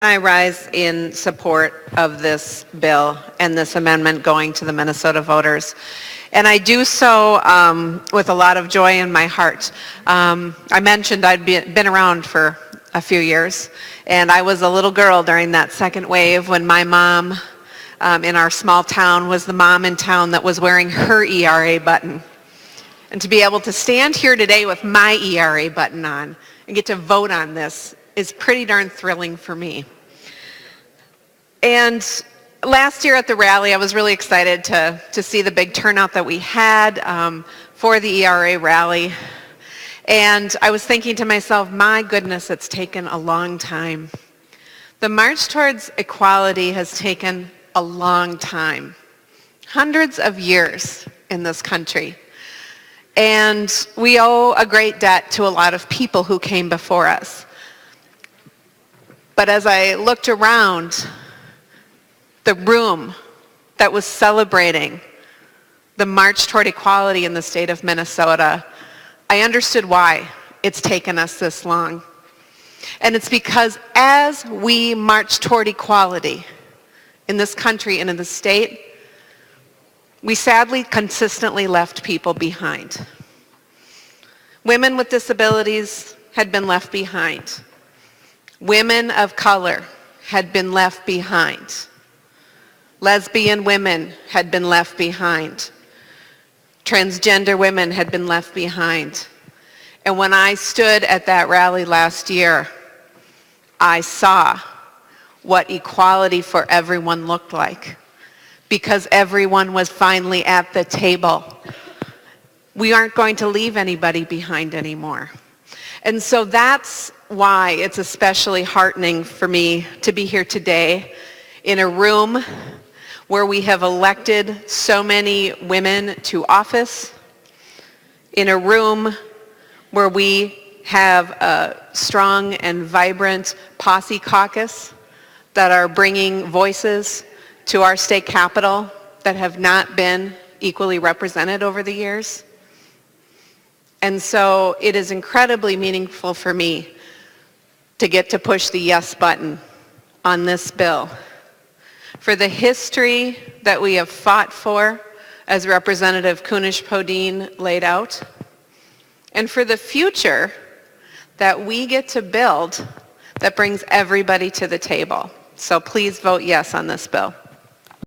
I rise in support of this bill and this amendment going to the Minnesota voters. And I do so with a lot of joy in my heart. I mentioned I'd been around for a few years, and I was a little girl during that second wave when my mom in our small town was the mom in town that was wearing her ERA button. And to be able to stand here today with my ERA button on and get to vote on this is pretty darn thrilling for me. And last year at the rally, I was really excited to see the big turnout that we had for the ERA rally. And I was thinking to myself, my goodness, it's taken a long time. The march towards equality has taken a long time, hundreds of years in this country. And we owe a great debt to a lot of people who came before us. But as I looked around the room that was celebrating the march toward equality in the state of Minnesota, I understood why it's taken us this long. And it's because as we march toward equality in this country and in the state, we sadly consistently left people behind. Women with disabilities had been left behind. Women of color had been left behind. Lesbian women had been left behind. Transgender women had been left behind. And when I stood at that rally last year, I saw what equality for everyone looked like, because everyone was finally at the table. We aren't going to leave anybody behind anymore. And so that's why it's especially heartening for me to be here today in a room where we have elected so many women to office, in a room where we have a strong and vibrant posse caucus that are bringing voices to our state capitol that have not been equally represented over the years. And so it is incredibly meaningful for me to get to push the yes button on this bill. For the history that we have fought for, as Representative Kunesh-Podein laid out, and for the future that we get to build that brings everybody to the table. So please vote yes on this bill.